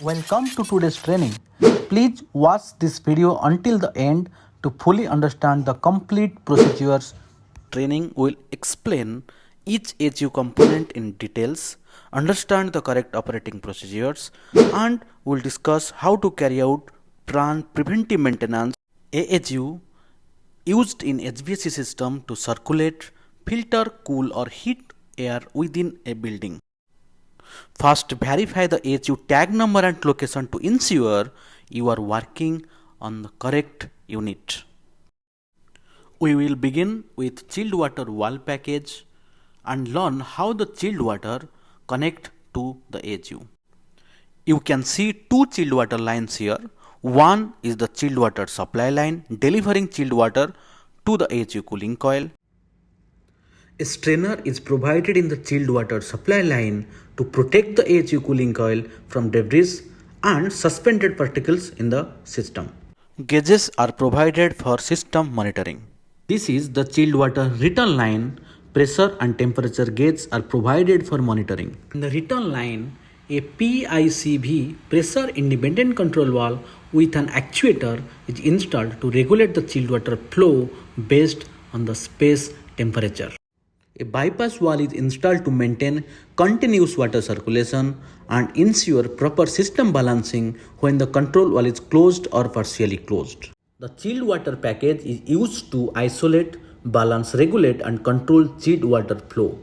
Welcome to today's training. Please watch this video until the end to fully understand the complete procedures. Training will explain each HU component in details, understand the correct operating procedures, and will discuss how to carry out preventive maintenance AHU used in HVAC system to circulate, filter, cool or heat air within a building. First, verify the AHU tag number and location to ensure you are working on the correct unit. We will begin with chilled water wall package and learn how the chilled water connect to the AHU. You can see two chilled water lines here. One is the chilled water supply line delivering chilled water to the AHU cooling coil. A strainer is provided in the chilled water supply line to protect the AHU cooling coil from debris and suspended particles in the system. Gauges are provided for system monitoring. This is the chilled water return line. Pressure and temperature gauges are provided for monitoring. In the return line, a PICV pressure independent control valve with an actuator is installed to regulate the chilled water flow based on the space temperature. A bypass valve is installed to maintain continuous water circulation and ensure proper system balancing when the control valve is closed or partially closed. The chilled water package is used to isolate, balance, regulate and control chilled water flow.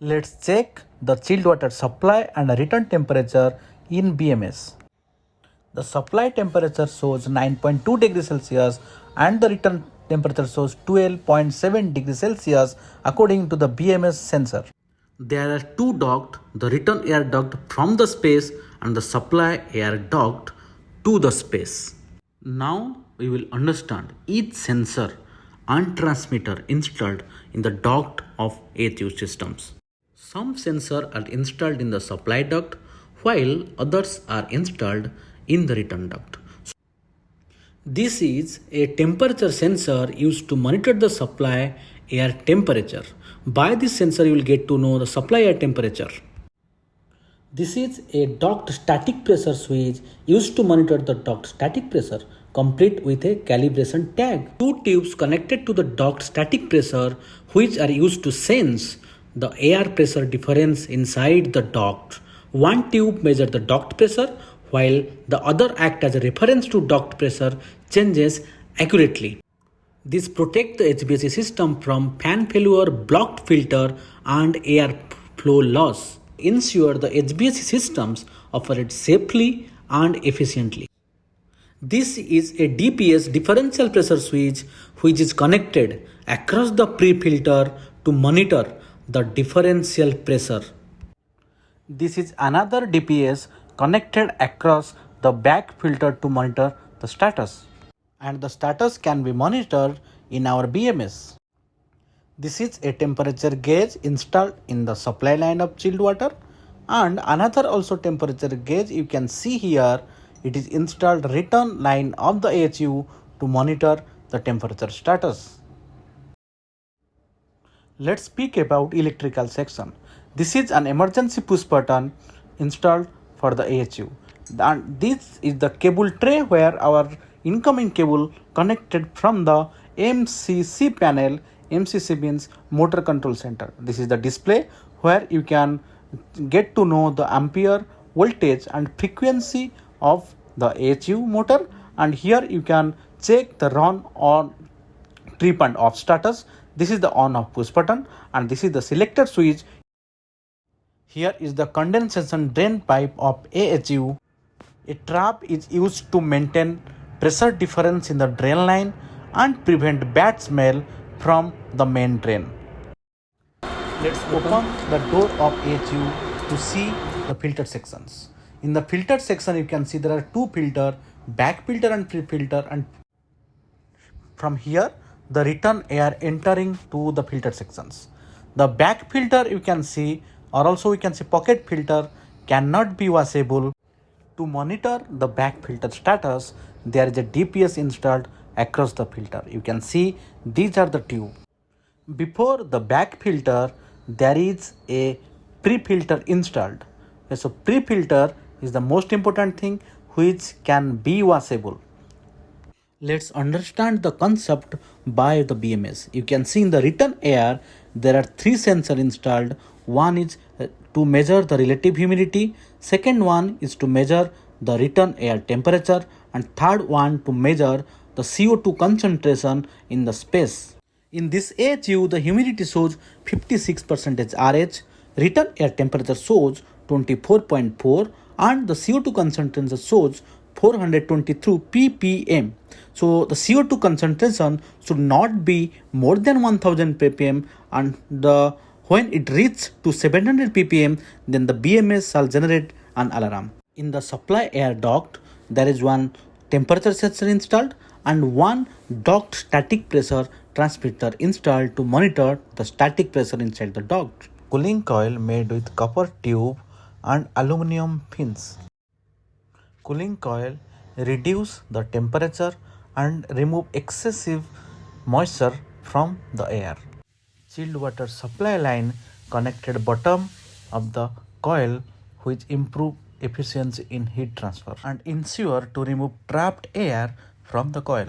Let's check the chilled water supply and return temperature in BMS. The supply temperature shows 9.2 degrees Celsius and the return temperature shows 12.7 degrees Celsius according to the BMS sensor. There are two ducts, the return air duct from the space and the supply air duct to the space. Now we will understand each sensor and transmitter installed in the duct of AHU systems. Some sensors are installed in the supply duct while others are installed in the return duct. This is a temperature sensor used to monitor the supply air temperature. By this sensor, you will get to know the supply air temperature. This is a duct static pressure switch used to monitor the duct static pressure, complete with a calibration tag. Two tubes connected to the duct static pressure, which are used to sense the air pressure difference inside the duct. One tube measures the duct pressure, while the other acts as a reference to duct pressure changes accurately. This protects the HVAC system from fan failure, blocked filter and air flow loss. Ensure the HVAC systems operate safely and efficiently. This is a DPS differential pressure switch which is connected across the pre-filter to monitor the differential pressure. This is another DPS connected across the back filter to monitor the status. And the status can be monitored in our BMS. This is a temperature gauge installed in the supply line of chilled water and another also temperature gauge you can see here. It is installed return line of the AHU to monitor the temperature status. Let's speak about electrical section. This is an emergency push button installed for the AHU. And this is the cable tray where our incoming cable connected from the MCC panel. MCC means motor control center. This is the display where you can get to know the ampere, voltage and frequency of the AHU motor, and here you can check the run on trip and off status. This is the on off push button and this is the selector switch. Here is the condensation drain pipe of AHU. A trap is used to maintain pressure difference in the drain line and prevent bad smell from the main drain. Let's open the door of AHU to see the filter sections. In the filter section, you can see there are two filters, back filter and pre-filter, and from here the return air entering to the filter sections. The back filter you can see, or also we can see pocket filter, cannot be washable. To monitor the back filter status, there is a DPS installed across the filter. You can see these are the tubes. Before the back filter, there is a pre-filter installed. So pre-filter is the most important thing which can be washable. Let's understand the concept by the BMS. You can see in the return air there are three sensors installed. One is to measure the relative humidity, second one is to measure the return air temperature, and third one to measure the CO2 concentration in the space. In this AHU, the humidity shows 56% RH, return air temperature shows 24.4, and the CO2 concentration shows 422 ppm. So the CO2 concentration should not be more than 1000 ppm, and when it reaches to 700 ppm, then the BMS shall generate an alarm. In the supply air duct, there is one temperature sensor installed and one duct static pressure transmitter installed to monitor the static pressure inside the duct. Cooling coil made with copper tube and aluminum fins. Cooling coil reduce the temperature and remove excessive moisture from the air. Chilled water supply line connected bottom of the coil, which improve efficiency in heat transfer and ensure to remove trapped air from the coil.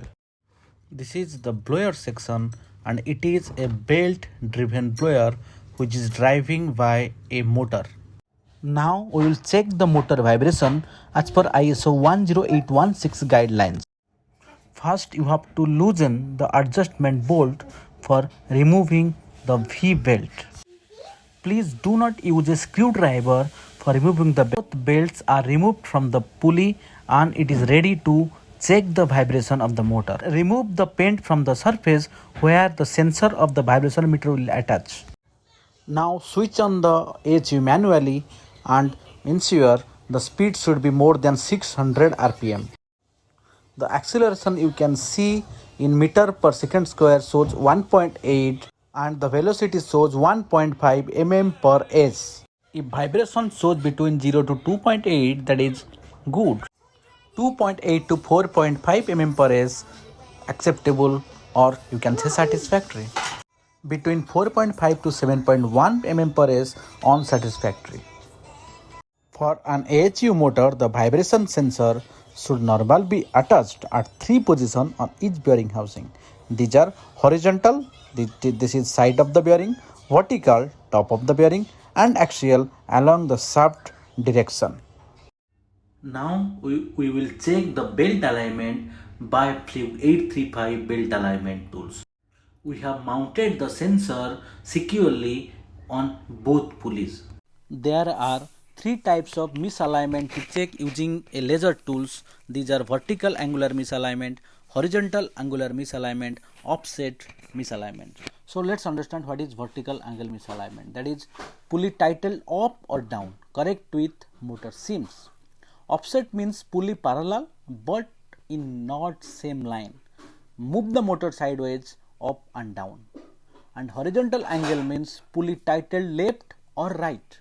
This is the blower section, and it is a belt driven blower which is driving by a motor. Now we will check the motor vibration as per ISO 10816 guidelines. First, you have to loosen the adjustment bolt for removing the V belt. Please do not use a screwdriver for removing the belt. Both belts are removed from the pulley and it is ready to check the vibration of the motor. Remove the paint from the surface where the sensor of the vibration meter will attach. Now switch on the AHU manually and ensure the speed should be more than 600 rpm. The acceleration you can see in meter per second square shows 1.8 and the velocity shows 1.5 mm per s. If vibration shows between 0 to 2.8, that is good. 2.8 to 4.5 mm per s acceptable, or you can say satisfactory. Between 4.5 to 7.1 mm per s unsatisfactory. For an AHU motor, the vibration sensor should normally be attached at 3 positions on each bearing housing. These are horizontal, this is side of the bearing, vertical, top of the bearing, and axial along the shaft direction. Now we will check the belt alignment by Fluke 835 belt alignment tools. We have mounted the sensor securely on both pulleys. There are three types of misalignment to check using a laser tools. These are vertical angular misalignment, horizontal angular misalignment, offset misalignment. So let's understand what is vertical angle misalignment. That is pulley titled up or down, correct with motor seams. Offset means pulley parallel but in not same line. Move the motor sideways, up and down. And horizontal angle means pulley titled left or right.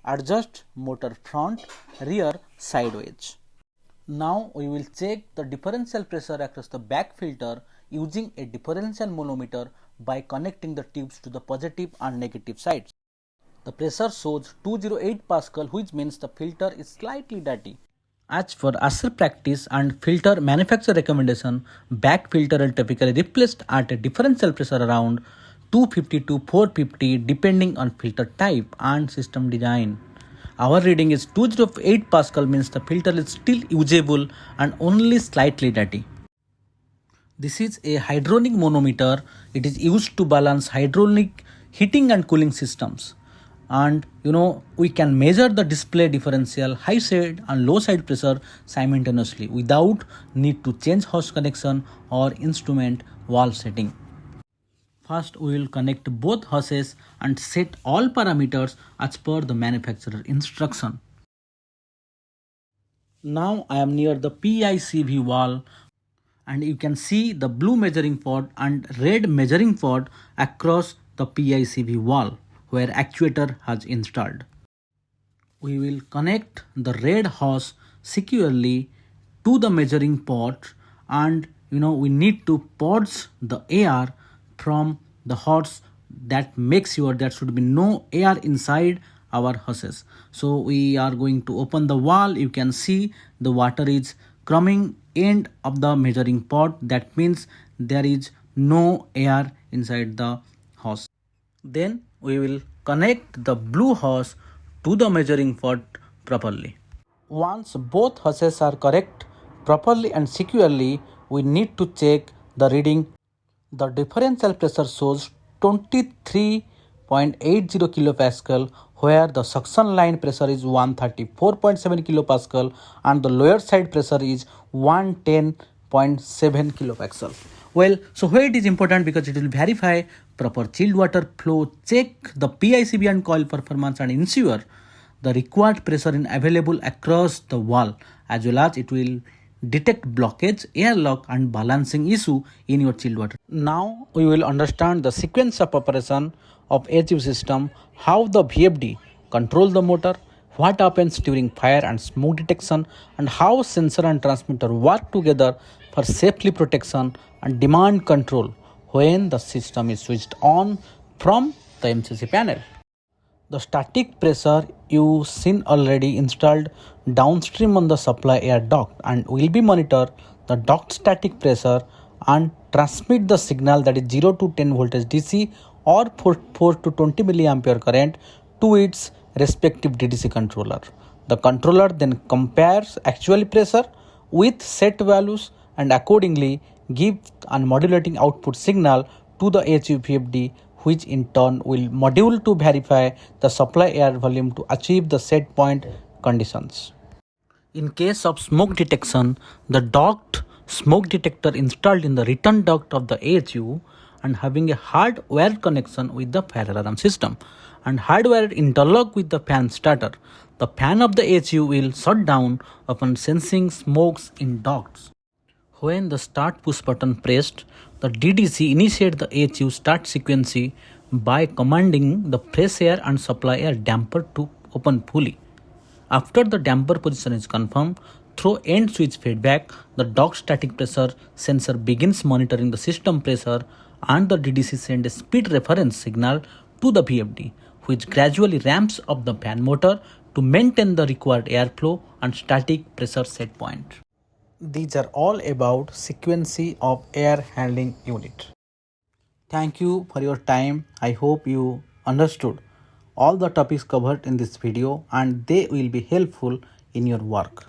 Adjust motor front, rear, sideways. Now we will check the differential pressure across the back filter using a differential manometer by connecting the tubes to the positive and negative sides. The pressure shows 208 Pascal, which means the filter is slightly dirty. As for ASHR practice and filter manufacturer recommendation, back filter are typically replaced at a differential pressure around 250 to 450 depending on filter type and system design. Our reading is 208 Pascal, means the filter is still usable and only slightly dirty. This is a hydronic manometer. It is used to balance hydraulic heating and cooling systems. And we can measure the display differential high side and low side pressure simultaneously without need to change hose connection or instrument valve setting. First, we will connect both hoses and set all parameters as per the manufacturer instruction. Now I am near the PICV valve, and you can see the blue measuring port and red measuring port across the PICV valve where actuator has installed. We will connect the red hose securely to the measuring port, and we need to purge the air from the hose. That makes sure there should be no air inside our hoses. So we are going to open the valve. You can see the water is coming end of the measuring pot. That means there is no air inside the hose. Then we will connect the blue hose to the measuring pot properly. Once both hoses are correct properly and securely, we need to check the reading. The differential pressure shows 23.80 kilopascal, where the suction line pressure is 134.7 kilopascal and the lower side pressure is 110.7 kilopascal. Well, so why it is important? Because it will verify proper chilled water flow, check the PICB and coil performance, and ensure the required pressure is available across the wall, as well as it will detect blockage, airlock and balancing issue in your chilled water. Now we will understand the sequence of operation of AHU system, how the VFD control the motor, what happens during fire and smoke detection, and how sensor and transmitter work together for safely protection and demand control when the system is switched on from the MCC panel. The static pressure you seen already installed downstream on the supply air duct and will be monitor the duct static pressure and transmit the signal, that is 0 to 10 voltage DC or 4 to 20 milliampere current to its respective DDC controller. The controller then compares actual pressure with set values and accordingly gives a modulating output signal to the AHU VFD, which in turn will module to verify the supply air volume to achieve the set point conditions. In case of smoke detection, the duct smoke detector installed in the return duct of the AHU and having a hardware connection with the fire alarm system and hardware interlock with the fan starter. The fan of the AHU will shut down upon sensing smokes in ducts. When the start push button pressed, the DDC initiate the AHU start sequence by commanding the fresh air and supply air damper to open fully. After the damper position is confirmed, through end switch feedback, the duct static pressure sensor begins monitoring the system pressure and the DDC sends a speed reference signal to the VFD, which gradually ramps up the fan motor to maintain the required airflow and static pressure set point. These are all about sequence of air handling unit. Thank you for your time. I hope you understood all the topics covered in this video and they will be helpful in your work.